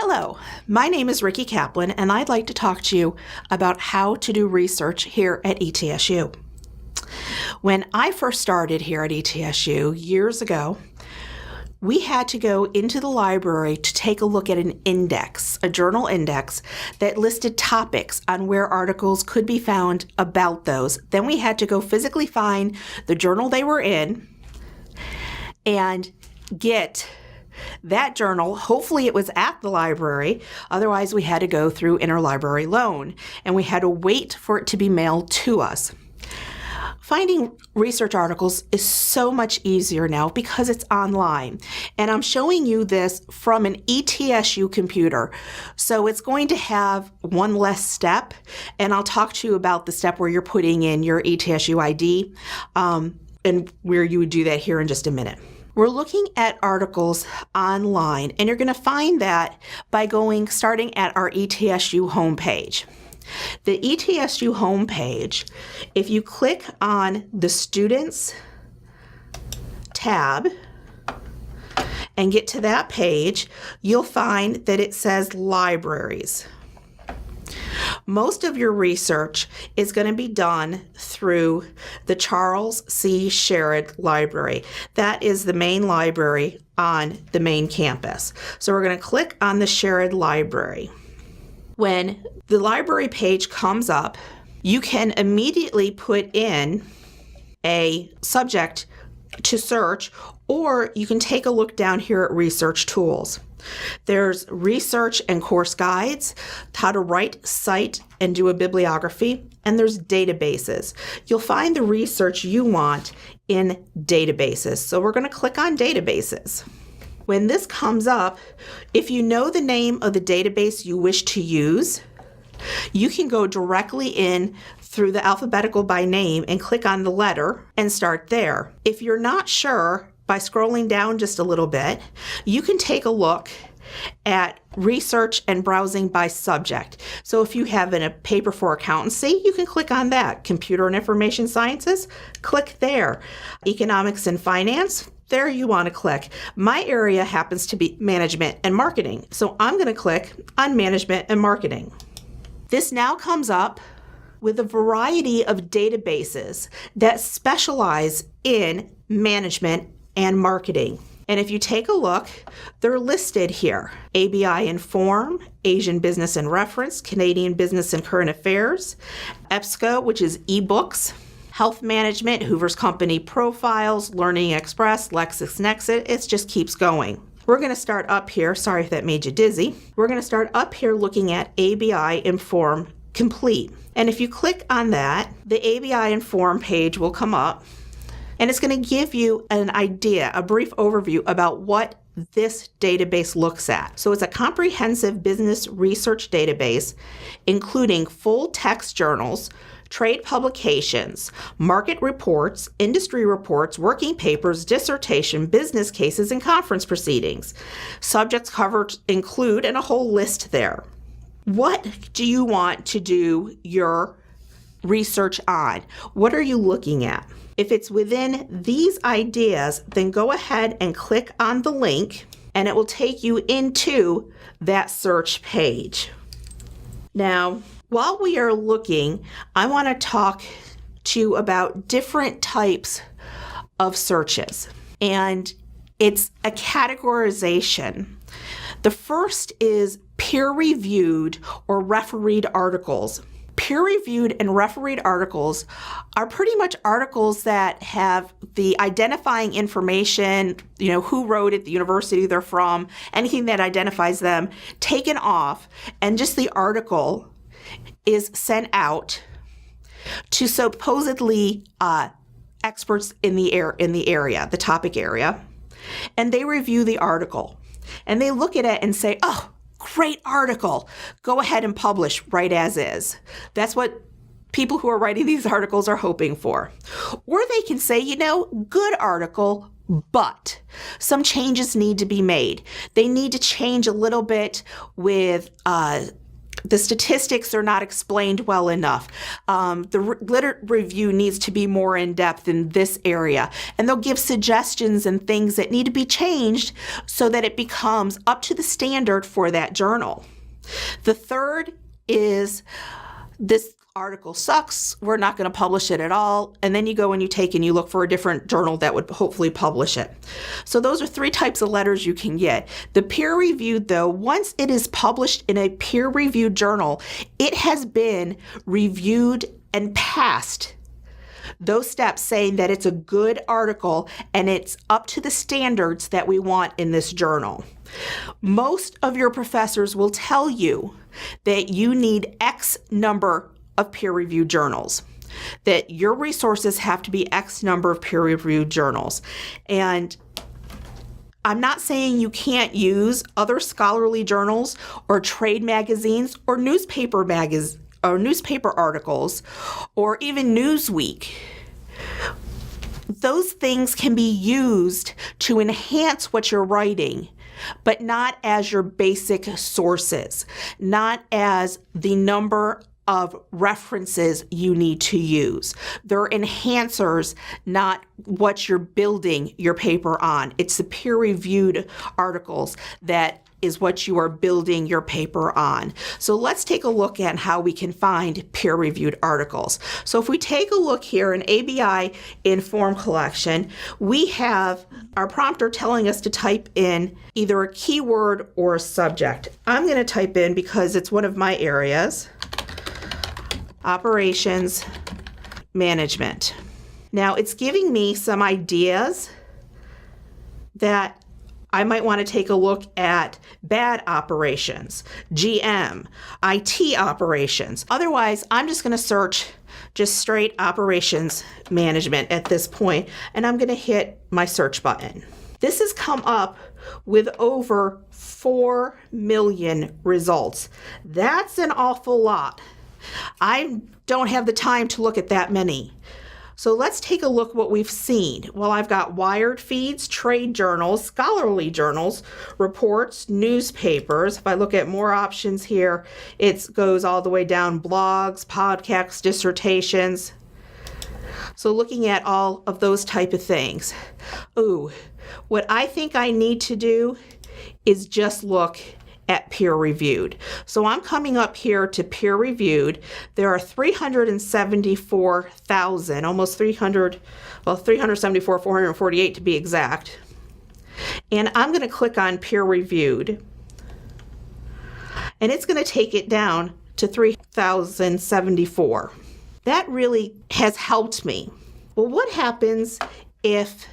Hello, my name is Ricki Kaplan, and I'd like to talk to you about how to do research here at ETSU. When I first started here at ETSU years ago, we had to go into the library to take a look at an index, a journal index, that listed topics on where articles could be found about those. Then we had to go physically find the journal they were in and get that journal. Hopefully it was at the library. Otherwise, we had to go through interlibrary loan, and we had to wait for it to be mailed to us. Finding research articles is so much easier now because it's online. And I'm showing you this from an ETSU computer. So it's going to have one less step, and I'll talk to you about the step where you're putting in your ETSU ID and where you would do that here in just a minute. We're looking at articles online, and you're going to find that by starting at our ETSU homepage. The ETSU homepage, if you click on the Students tab and get to that page, you'll find that it says Libraries. Most of your research is going to be done through the Charles C. Sherrod Library. That is the main library on the main campus. So we're going to click on the Sherrod Library. When the library page comes up, you can immediately put in a subject to search, or you can take a look down here at Research Tools. There's research and course guides, how to write, cite, and do a bibliography, and there's databases. You'll find the research you want in databases. So we're going to click on databases. When this comes up, if you know the name of the database you wish to use, you can go directly in through the alphabetical by name and click on the letter and start there. If you're not sure, by scrolling down just a little bit, you can take a look at research and browsing by subject. So if you have a paper for accountancy, you can click on that. Computer and information sciences, click there. Economics and finance, there you want to click. My area happens to be management and marketing, so I'm going to click on management and marketing. This now comes up with a variety of databases that specialize in management and marketing. And if you take a look, they're listed here. ABI Inform, Asian Business and Reference, Canadian Business and Current Affairs, EBSCO, which is ebooks, Health Management, Hoover's Company Profiles, Learning Express, LexisNexis, it just keeps going. We're going to start up here. Sorry if that made you dizzy. We're going to start up here looking at ABI Inform Complete. And if you click on that, the ABI Inform page will come up. And it's going to give you an idea, a brief overview about what this database looks at. So it's a comprehensive business research database, including full text journals, trade publications, market reports, industry reports, working papers, dissertation, business cases, and conference proceedings. Subjects covered include, and a whole list there. What do you want to do your research on? What are you looking at? If it's within these ideas, then go ahead and click on the link, and it will take you into that search page. Now, while we are looking, I want to talk to you about different types of searches, and it's a categorization. The first is peer-reviewed or refereed articles. Peer-reviewed and refereed articles are pretty much articles that have the identifying information, who wrote it, the university they're from, anything that identifies them, taken off, and just the article is sent out to supposedly experts in the area, the topic area, and they review the article, and they look at it and say, "Oh, great article. Go ahead and publish right as is." That's what people who are writing these articles are hoping for. Or they can say, good article, but some changes need to be made. They need to change a little bit with the statistics are not explained well enough. The literature review needs to be more in depth in this area. And they'll give suggestions and things that need to be changed so that it becomes up to the standard for that journal. The third is this article sucks, we're not going to publish it at all, and then you go and you look for a different journal that would hopefully publish it. So those are 3 types of letters you can get. The peer-reviewed, though, once it is published in a peer-reviewed journal, it has been reviewed and passed those steps, saying that it's a good article and it's up to the standards that we want in this journal. Most of your professors will tell you that you need X number of peer-reviewed journals, that your resources have to be X number of peer-reviewed journals. And I'm not saying you can't use other scholarly journals or trade magazines or newspaper articles or even Newsweek. Those things can be used to enhance what you're writing, but not as your basic sources, not as the number of references you need to use. They're enhancers, not what you're building your paper on. It's the peer-reviewed articles that is what you are building your paper on. So let's take a look at how we can find peer-reviewed articles. So if we take a look here in ABI in form collection, we have our prompter telling us to type in either a keyword or a subject. I'm going to type in, because it's one of my areas, operations management. Now it's giving me some ideas that I might want to take a look at: bad operations, GM, IT operations. Otherwise, I'm just going to search just straight operations management at this point, and I'm going to hit my search button. This has come up with over 4 million results. That's an awful lot. I don't have the time to look at that many. So let's take a look what we've seen. Well, I've got Wired feeds, trade journals, scholarly journals, reports, newspapers. If I look at more options here, it goes all the way down: blogs, podcasts, dissertations. So looking at all of those type of things. Ooh, what I think I need to do is just look at peer-reviewed. So I'm coming up here to peer-reviewed. There are 374,000, almost 300, well, 374,448 to be exact. And I'm going to click on peer-reviewed. And it's going to take it down to 3,074. That really has helped me. Well, what happens if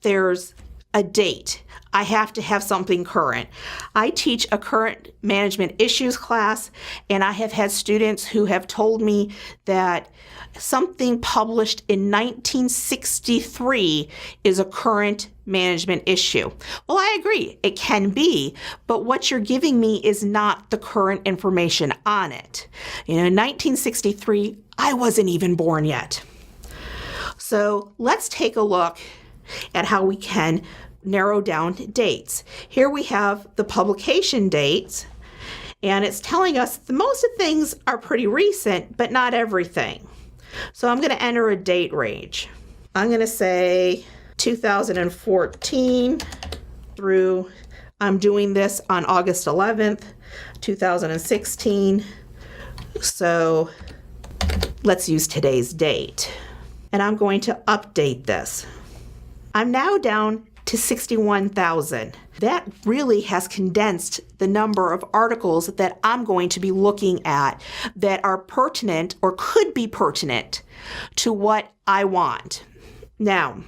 there's a date? I have to have something current. I teach a current management issues class, and I have had students who have told me that something published in 1963 is a current management issue. Well, I agree, it can be, but what you're giving me is not the current information on it. You know, 1963, I wasn't even born yet. So let's take a look at how we can narrow down dates. Here we have the publication dates, and it's telling us that most of things are pretty recent, but not everything. So I'm going to enter a date range. I'm going to say 2014 through, I'm doing this on August 11th, 2016. So let's use today's date. And I'm going to update this. I'm now down to 61,000. That really has condensed the number of articles that I'm going to be looking at that are pertinent or could be pertinent to what I want. Now,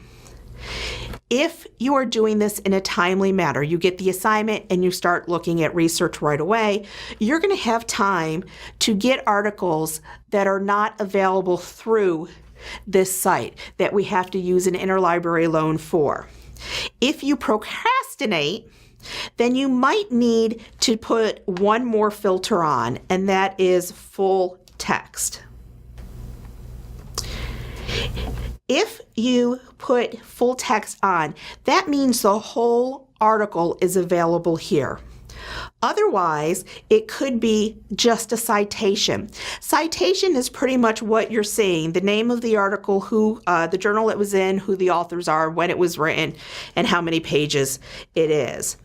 if you are doing this in a timely manner, you get the assignment and you start looking at research right away, you're going to have time to get articles that are not available through this site that we have to use an interlibrary loan for. If you procrastinate, then you might need to put one more filter on, and that is full text. If you put full text on, that means the whole article is available here. Otherwise, it could be just a citation. Citation is pretty much what you're seeing: the name of the article, who the journal it was in, who the authors are, when it was written, and how many pages it is.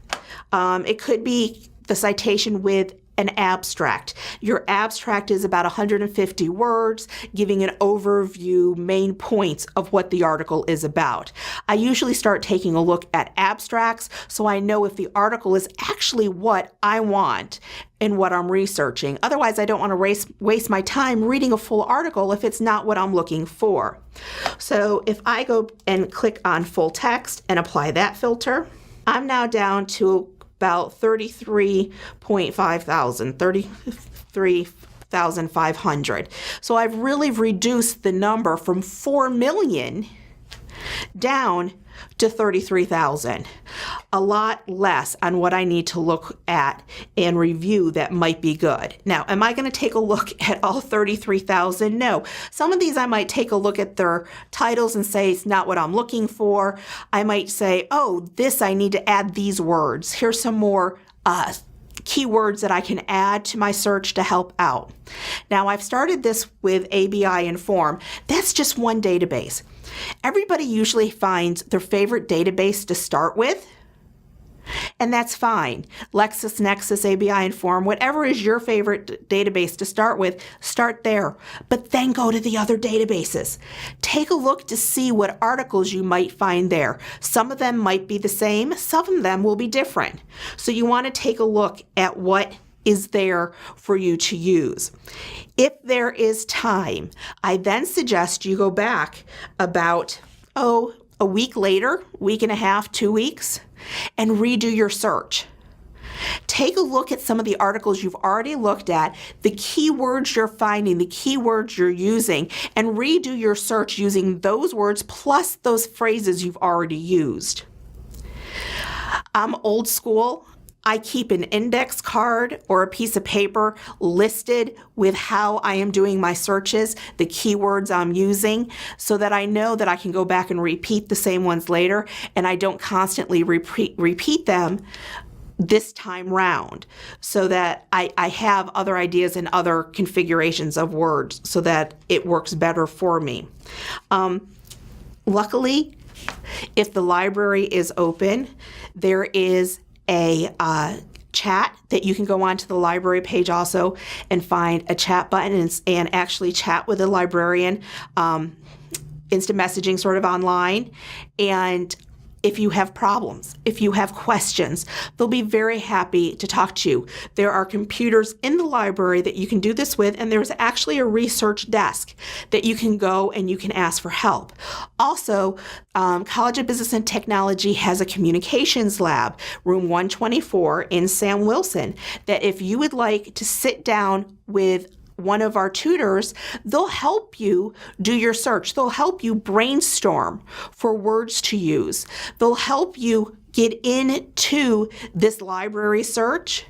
It could be the citation with an abstract. Your abstract is about 150 words, giving an overview, main points of what the article is about. I usually start taking a look at abstracts so I know if the article is actually what I want and what I'm researching. Otherwise, I don't want to waste my time reading a full article if it's not what I'm looking for. So if I go and click on full text and apply that filter, I'm now down to about 33,500. So I've really reduced the number from 4 million down to 33,000. A lot less on what I need to look at and review that might be good. Now, am I going to take a look at all 33,000? No. Some of these I might take a look at their titles and say it's not what I'm looking for. I might say, oh, this I need to add these words. Here's some more keywords that I can add to my search to help out. Now, I've started this with ABI Inform. That's just one database. Everybody usually finds their favorite database to start with, and that's fine. LexisNexis, ABI Inform, whatever is your favorite database to start with, start there. But then go to the other databases. Take a look to see what articles you might find there. Some of them might be the same, some of them will be different. So you want to take a look at what is there for you to use. If there is time, I then suggest you go back about, a week later, week and a half, 2 weeks, and redo your search. Take a look at some of the articles you've already looked at, the keywords you're finding, the keywords you're using, and redo your search using those words plus those phrases you've already used. I'm old school. I keep an index card or a piece of paper listed with how I am doing my searches, the keywords I'm using, so that I know that I can go back and repeat the same ones later, and I don't constantly repeat them this time round, so that I have other ideas and other configurations of words so that it works better for me. Luckily, if the library is open, there is a chat that you can go onto the library page also and find a chat button and actually chat with a librarian, instant messaging sort of online. And if you have problems, if you have questions, they'll be very happy to talk to you. There are computers in the library that you can do this with, and there's actually a research desk that you can go and you can ask for help. Also, College of Business and Technology has a communications lab, room 124 in Sam Wilson, that if you would like to sit down with one of our tutors, they'll help you do your search. They'll help you brainstorm for words to use. They'll help you get into this library search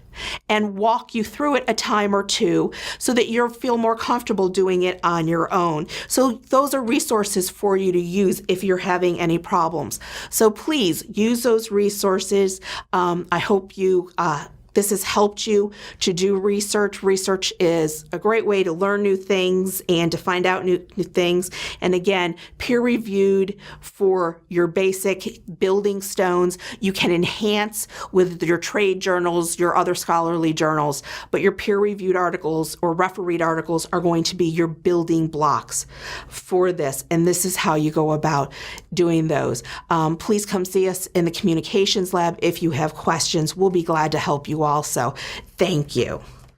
and walk you through it a time or two so that you'll feel more comfortable doing it on your own. So those are resources for you to use if you're having any problems. So please use those resources. I hope this has helped you to do research. Research is a great way to learn new things and to find out new things. And again, peer-reviewed for your basic building stones. You can enhance with your trade journals, your other scholarly journals, but your peer-reviewed articles or refereed articles are going to be your building blocks for this. And this is how you go about doing those. Please come see us in the communications lab if you have questions. We'll be glad to help you also. Thank you.